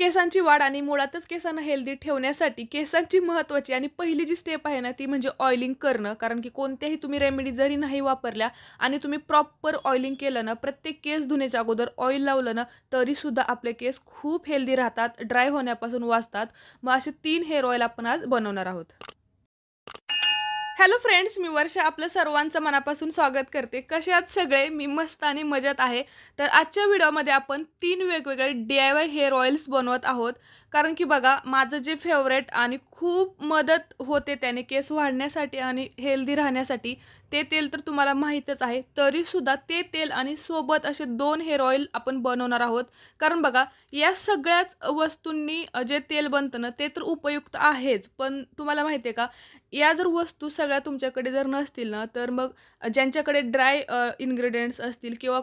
केसांची वाढ आणि मुळातच केसांना हेल्दी ठेवण्यासाठी केसांची महत्त्वाची आणि पहिली जी स्टेप आहे ना ती म्हणजे ऑइलिंग करणं. कारण की कोणत्याही तुम्ही रेमेडी जरी नाही वापरल्या आणि तुम्ही प्रॉपर ऑइलिंग केलं ना, प्रत्येक केस धुण्याच्या अगोदर ऑइल लावलं ना, तरीसुद्धा आपले केस खूप हेल्दी राहतात, ड्राय होण्यापासून वाचतात. मग असे 3 हेअर ऑइल आपण आज बनवणार आहोत. हॅलो फ्रेंड्स, मी वर्षा आपलं सर्वांचं मनापासून स्वागत करते. कसे आहात सगळे? मी मस्त आणि मजेत आहे. तर आजच्या व्हिडिओमध्ये आपण 3 वेगवेगळे DIY हेअर ऑइल्स बनवत आहोत. कारण की बघा, माझं जे फेवरेट आणि खूप मदत होते त्याने केस वाढण्यासाठी आणि हेल्दी राहण्यासाठी ते तेल तर तुम्हाला माहीतच आहे. तरीसुद्धा ते तेल आणि सोबत असे 2 हेअर ऑइल आपण बनवणार आहोत. कारण बघा, या सगळ्याच वस्तूंनी जे तेल बनतं ना, ते तर उपयुक्त आहेच. पण तुम्हाला माहिती आहे का, या जर वस्तू सगळ्या तुमच्याकडे जर नसतील ना, तर मग ज्यांच्याकडे ड्राय इन्ग्रेडियंट्स असतील किंवा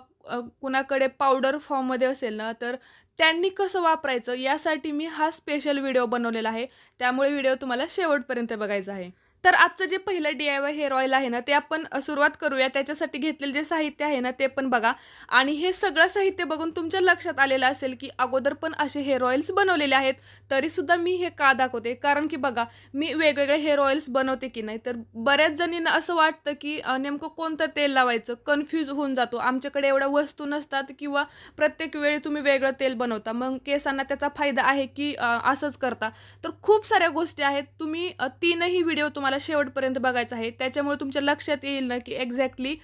कुणाकडे पावडर फॉर्ममध्ये असेल ना, तर त्यांनी कसं वापरायचं यासाठी मी हा स्पेशल व्हिडिओ बनवलेला आहे. त्यामुळे व्हिडिओ तुम्हाला शेवटपर्यंत बघायचा आहे. तर आजचं जे पहिलं DIY हेअर ऑइल आहे ना, ते आपण सुरुवात करूया. त्याच्यासाठी घेतलेलं जे साहित्य आहे ना, ते पण बघा. आणि हे सगळं साहित्य बघून तुमच्या लक्षात आलेलं असेल, की अगोदर पण असे हेअर ऑइल्स बनवलेले आहेत. तरीसुद्धा मी हे का दाखवते? कारण की बघा, मी वेगवेगळे हेअर ऑइल्स बनवते की नाही, तर बऱ्याच जणींना असं वाटतं, की नेमकं कोणतं तेल लावायचं, कन्फ्यूज होऊन जातो. आमच्याकडे एवढ्या वस्तू नसतात किंवा प्रत्येक वेळी तुम्ही वेगळं तेल बनवता. मग केसांना त्याचा फायदा आहे, की असंच करता? तर खूप साऱ्या गोष्टी आहेत. तुम्ही 3ही व्हिडिओ तुम्हाला शेवटपर्यंत बघायचा आहे. त्याच्यामुळे तुमच्या लक्षात येईल ना, की एक्झॅक्टली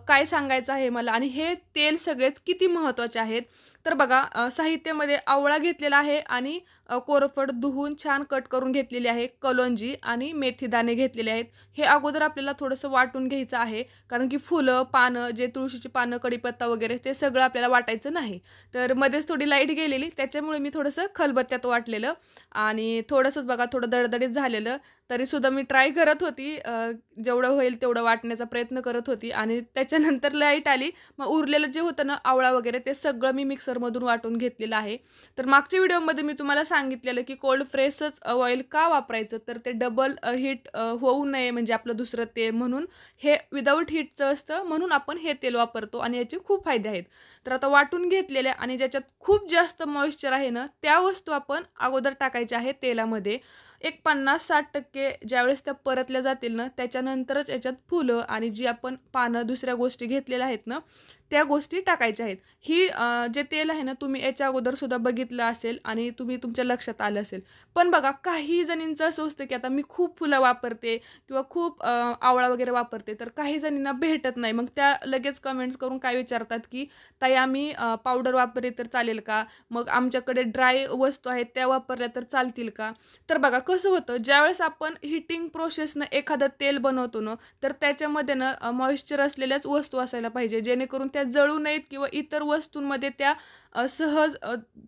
काय सांगायचं आहे मला आणि हे तेल सगळेच किती महत्त्वाचे आहेत. तर बघा, साहित्यामध्ये आवळा घेतलेला आहे आणि कोरफड धुवून छान कट करून घेतलेली आहे, कलोंजी आणि मेथीदाणे घेतलेले आहेत. हे अगोदर आपल्याला थोडंसं वाटून घ्यायचं आहे. कारण की फुलं, पानं, जे तुळशीची पानं, कढीपत्ता वगैरे ते सगळं आपल्याला वाटायचं नाही. तर मध्येच थोडी लाईट गेलेली, त्याच्यामुळे मी थोडंसं खलबत्त्यात वाटलेलं आणि थोडंसंच बघा थोडं दडदडीत झालेलं. तरीसुद्धा मी ट्राय करत होती, जेवढं होईल तेवढं वाटण्याचा प्रयत्न करत होती आणि त्याच्यानंतर लाईट आली. मग उरलेलं जे होतं ना आवळा वगैरे, ते सगळं मी मिक्सरमधून वाटून घेतलेलं आहे. तर मागच्या व्हिडिओमध्ये मी तुम्हाला सांगितलेलं, की कोल्ड फ्रेशच ऑइल का वापरायचं, तर ते डबल हीट होऊ नये म्हणजे आपलं दुसरं तेल, म्हणून हे विदाऊट हीटचं असतं, म्हणून आपण हे तेल वापरतो आणि याचे खूप फायदे आहेत. तर आता वाटून घेतलेल्या आणि ज्याच्यात खूप जास्त मॉइश्चर आहे ना, त्या वस्तू आपण अगोदर टाकायच्या आहेत तेलामध्ये. एक 50-60% ज्यावेळेस त्या परतल्या जातील ना, त्याच्यानंतरच याच्यात फुलं आणि जी आपण पानं, दुसऱ्या गोष्टी घेतलेल्या आहेत ना, त्या गोष्टी टाकायच्या आहेत. ही जे तेल आहे ना, तुम्ही याच्या अगोदरसुद्धा बघितलं असेल आणि तुम्ही तुमच्या लक्षात आलं असेल. पण बघा, काही जणींचं असं असतं, की आता मी खूप फुलं वापरते किंवा खूप आवळा वगैरे वापरते, तर काही जणींना भेटत नाही. मग त्या लगेच कमेंट्स करून काय विचारतात, की "ताई, आम्ही पावडर वापरली तर चालेल का? मग आमच्याकडे ड्राय वस्तू आहेत, त्या वापरल्या तर चालतील का?" तर बघा कसं होतं, ज्यावेळेस आपण हीटिंग प्रोसेसनं एखादं तेल बनवतो ना, तर त्याच्यामध्ये ना मॉइश्चर असलेल्याच वस्तू असायला पाहिजे, जेणेकरून त्या जळू नयेत किंवा इतर वस्तूंमध्ये त्या सहज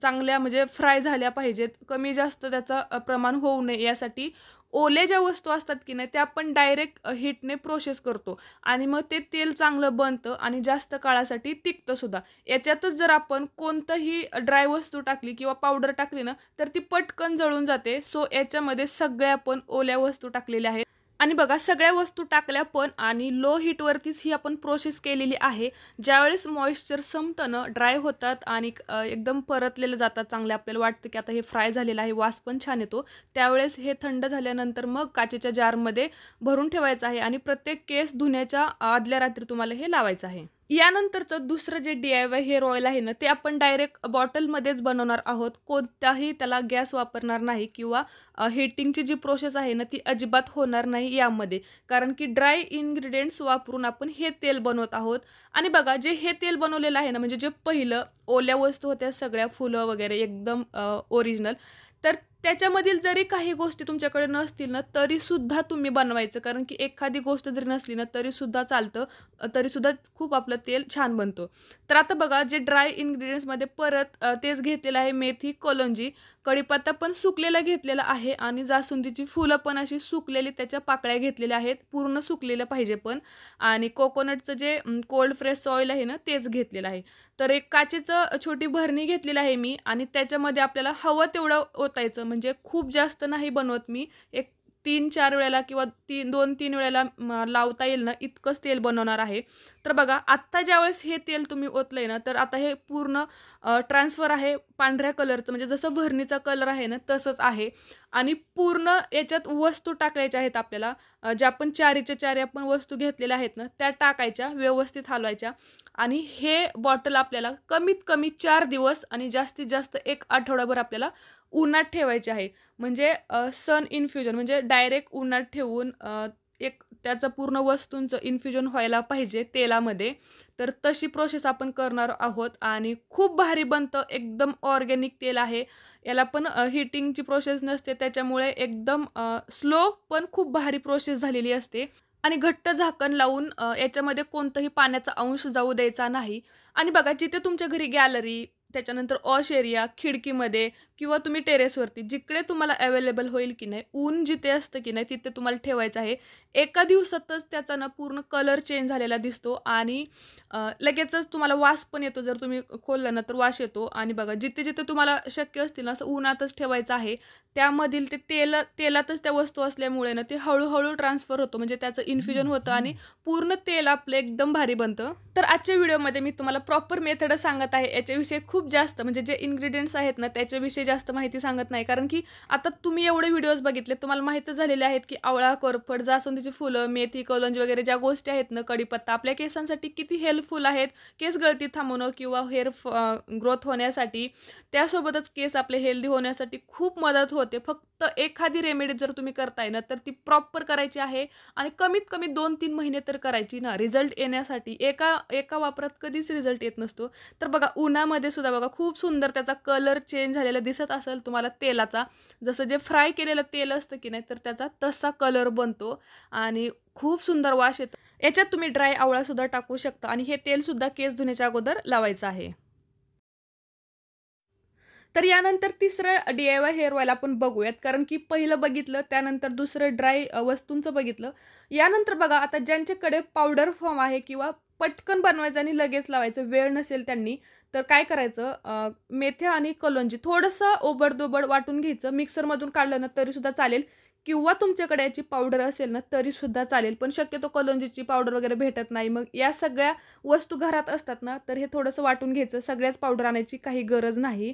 चांगल्या म्हणजे फ्राय झाल्या पाहिजेत. कमी जास्त त्याचं प्रमाण होऊ नये यासाठी ओल्या ज्या वस्तू असतात की नाही, त्या आपण डायरेक्ट हीटने प्रोसेस करतो आणि मग ते तेल चांगलं बनतं आणि जास्त काळासाठी टिकतं सुद्धा. याच्यातच जर आपण कोणतंही ड्राय वस्तू टाकली किंवा पावडर टाकली ना, तर ती पटकन जळून जाते. सो याच्यामध्ये सगळ्या आपण ओल्या वस्तू टाकलेल्या आहेत. आणि बघा, सगळ्या वस्तू टाकल्या पण आणि लो हीटवरतीच ही आपण प्रोसेस केलेली आहे. ज्यावेळेस मॉइश्चर संपतं ना, ड्राय होतात आणि एकदम परतलेले जातात चांगले, आपल्याला वाटतं की आता हे फ्राय झालेलं आहे, वास पण छान येतो. त्यावेळेस हे थंड झाल्यानंतर मग काचेच्या जारमध्ये भरून ठेवायचं आहे आणि प्रत्येक केस धुण्याच्या आदल्या रात्री तुम्हाला हे लावायचं आहे. यानंतरचं दुसरं जे DIY हेअर ऑइल आहे ना, ते आपण डायरेक्ट बॉटलमध्येच बनवणार आहोत. कोणताही त्याला गॅस वापरणार नाही किंवा हीटिंगची जी प्रोसेस आहे ना, ती अजिबात होणार नाही यामध्ये. कारण की ड्राय इन्ग्रीडियंट्स वापरून आपण हे तेल बनवत आहोत. आणि बघा, जे हे तेल बनवलेलं आहे ना, म्हणजे जे पहिलं ओल्या वस्तू होत्या सगळ्या, फुलं वगैरे एकदम ओरिजिनल, तर त्याच्यामधील जरी काही गोष्टी तुमच्याकडे नसतील ना, तरीसुद्धा तुम्ही बनवायचं. कारण की एखादी गोष्ट जरी नसली ना, तरीसुद्धा चालतं. तरीसुद्धा खूप आपलं तेल छान बनतो. तर आता बघा, जे ड्राय इन्ग्रीडियंट्समध्ये परत तेच घेतलेलं आहे, मेथी, कलोंजी, कढीपत्ता पण सुकलेला घेतलेला आहे आणि जास्वंदीची फुलं पण अशी सुकलेली त्याच्या पाकळ्या घेतलेल्या आहेत, पूर्ण सुकलेलं पाहिजे पण. आणि कोकोनटचं जे कोल्ड फ्रेश ऑइल आहे ना, तेच घेतलेलं आहे. तर एक काचेचं छोटी भरणी घेतलेली आहे मी आणि त्याच्यामध्ये आपल्याला हवं तेवढं ओतायचं, म्हणजे खूप जास्त नाही बनवत मी. एक 3-4 वेळेला किंवा 2-3 वेळेला लावता येईल ना, इतकंच तेल बनवणार आहे. तर बघा आत्ता ज्यावेळेस हे तेल तुम्ही ओतलंय ना, तर आता हे पूर्ण ट्रान्सफर आहे पांढऱ्या कलरचं, म्हणजे जसं भरणीचा कलर आहे ना, तसंच आहे. आणि पूर्ण याच्यात वस्तू टाकायच्या आहेत आपल्याला. ज्या आपण 4च्या 4 आपण वस्तू घेतलेल्या आहेत ना, त्या टाकायच्या, व्यवस्थित हलवायच्या. आणि हे बॉटल आपल्याला कमीत कमी 4 दिवस आणि जास्तीत जास्त 1 आठवडाभर आपल्याला उन्हात ठेवायचे आहे. म्हणजे सन इन्फ्युजन म्हणजे डायरेक्ट उन्हात ठेवून एक त्याचं पूर्ण वस्तूंचं इन्फ्युजन व्हायला पाहिजे तेलामध्ये. तर तशी प्रोसेस आपण करणार आहोत आणि खूप भारी बनतं. एकदम ऑर्गॅनिक तेल आहे. याला पण हीटिंगची प्रोसेस नसते, त्याच्यामुळे एकदम स्लो पण खूप भारी प्रोसेस झालेली असते. आणि घट्ट झाकण लावून याच्यामध्ये कोणतंही पाण्याचा अंश जाऊ द्यायचा नाही. आणि बघा जिथे तुमच्या घरी गॅलरी, त्याच्यानंतर वॉश एरिया, खिडकीमध्ये किंवा तुम्ही टेरेसवरती जिकडे तुम्हाला अवेलेबल होईल की नाही, ऊन जिथे असतं की नाही तिथे तुम्हाला ठेवायचं आहे. एका दिवसातच त्याचा ना पूर्ण कलर चेंज झालेला दिसतो आणि लगेचच तुम्हाला वास पण येतो. जर तुम्ही खोललं ना तर वास येतो. आणि बघा जिथे जिथे तुम्हाला शक्य असतील ना असं उन्हातच ठेवायचं आहे. त्यामधील ते तेलातच त्या वस्तू असल्यामुळे ना ते हळूहळू ट्रान्सफर होतं, म्हणजे त्याचं इन्फ्युजन होतं आणि पूर्ण तेल आपलं एकदम भारी बनतं. तर आजच्या व्हिडिओमध्ये मी तुम्हाला प्रॉपर मेथड सांगत आहे. याच्याविषयी खूप जास्त म्हणजे जे इन्ग्रेडियंट्स आहेत ना त्याच्याविषयी जास्त माहिती सांगत नाही, कारण की आता तुम्ही एवढे व्हिडिओज बघितले, तुम्हाला माहीतच झालेले आहेत की आवळा, कोरफड, जास्वंदीची फुलं, मेथी, कलोंजी वगैरे ज्या गोष्टी आहेत ना, कढीपत्ता आपल्या केसांसाठी किती हेल्पफुल आहेत. केस गळती थांबवणं किंवा हेअर ग्रोथ होण्यासाठी, त्यासोबतच केस आपले हेल्दी होण्यासाठी खूप मदत होते. फक्त एखादी रेमेडी जर तुम्ही करताय ना तर ती प्रॉपर करायची आहे आणि कमीत कमी 2-3 महिने तर करायची ना, रिझल्ट येण्यासाठी. एका एका वापरात कधीच रिझल्ट येत नसतो. तर बघा उन्हामध्ये सुद्धा बघा खूप सुंदर त्याचा कलर चेंज झालेला दिसत असेल तुम्हाला तेलाचा. जसं जे फ्राय केलेलं तेल असतं की नाही, तर त्याचा तसा कलर बनतो आणि खूप सुंदर वास येतो. याच्यात तुम्ही ड्राय आवळासुद्धा टाकू शकता आणि हे तेलसुद्धा केस धुण्याच्या अगोदर लावायचं आहे. तर यानंतर तिसरं DIY हेअर ऑइल आपण बघूयात. कारण की पहिलं बघितलं, त्यानंतर दुसरं ड्राय वस्तूंचं बघितलं. यानंतर बघा आता ज्यांच्याकडे पावडर फॉर्म आहे किंवा पटकन बनवायचं आणि लगेच लावायचं वेळ नसेल त्यांनी, तर काय करायचं, मेथ्या आणि कलोंजी थोडंसं ओबड-दोबड वाटून घ्यायचं. मिक्सरमधून काढलं ना तरीसुद्धा चालेल किंवा तुमच्याकडे याची पावडर असेल ना तरीसुद्धा चालेल. पण शक्यतो कलोंजीची पावडर वगैरे भेटत नाही. मग या सगळ्या वस्तू घरात असतात ना, तर हे थोडंसं वाटून घ्यायचं. सगळ्याच पावडर आणायची काही गरज नाही.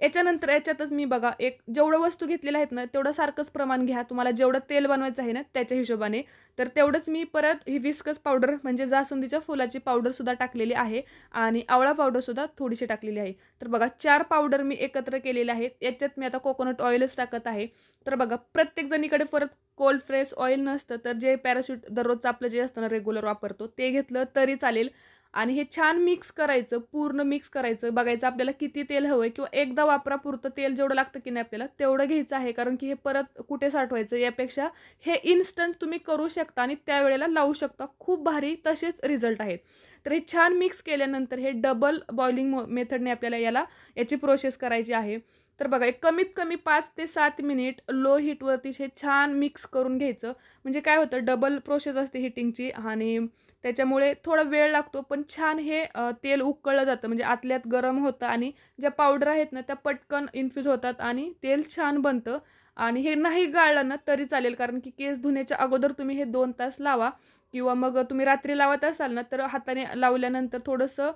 याच्यानंतर याच्यातच मी बघा एक जेवढं वस्तू घेतलेल्या आहेत ना, तेवढं सारखंच प्रमाण घ्या. तुम्हाला जेवढं तेल बनवायचं आहे ना, त्याच्या हिशोबाने. तर तेवढंच मी परत ही विस्कस पावडर म्हणजे जास्वंदीच्या फुलाची पावडरसुद्धा टाकलेली आहे आणि आवळा पावडरसुद्धा थोडीशी टाकलेली आहे. तर बघा 4 पावडर मी एकत्र केलेल्या आहेत. याच्यात मी आता कोकोनट ऑइलच टाकत आहे. तर बघा प्रत्येक जणीकडे परत कोल्ड फ्रेश ऑइल नसतं, तर जे पॅराशूट दररोजचं आपलं जे असतं ना रेग्युलर वापरतो, ते घेतलं तरी चालेल. आणि हे छान मिक्स करायचं, पूर्ण मिक्स करायचं. बघायचं आपल्याला किती तेल हवंय किंवा एकदा वापरापुरतं तेल जेवढं लागतं की नाही आपल्याला, तेवढं घ्यायचं आहे. कारण की हे परत कुठे साठवायचं यापेक्षा हे इन्स्टंट तुम्ही करू शकता आणि त्यावेळेला लावू शकता. खूप भारी तसेच रिझल्ट आहेत. तर हे छान मिक्स केल्यानंतर हे डबल बॉइलिंग मेथडने आपल्याला याची प्रोसेस करायची आहे. तर बघा एक कमीत कमी 5 ते 7 मिनिट लो हीटवरती हे छान मिक्स करून घ्यायचं. म्हणजे काय होतं, डबल प्रोसेस असते हीटिंगची आणि त्याच्यामुळे थोडा वेळ लागतो, पण छान हे तेल उकळलं जातं. म्हणजे आतल्यात गरम होतं आणि ज्या पावडर आहेत ना, त्या पटकन इन्फ्यूज होतात आणि तेल छान बनतं. आणि हे नाही गाळलं ना तरी चालेल, कारण की केस धुण्याच्या अगोदर तुम्ही हे 2 तास लावा किंवा मग तुम्ही रात्री लावत असाल ना, तर हाताने लावल्यानंतर थोडंसं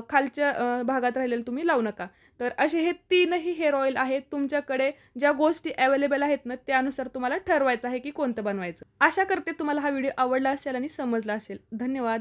खालच्या भागात राहिलेलं तुम्ही लावू नका. तर असे हे 3ही हेअर ऑइल आहेत. तुमच्याकडे ज्या गोष्टी अवेलेबल आहेत ना, त्यानुसार तुम्हाला ठरवायचं आहे की कोणतं बनवायचं. आशा करते तुम्हाला हा व्हिडिओ आवडला असेल आणि समजला असेल. धन्यवाद.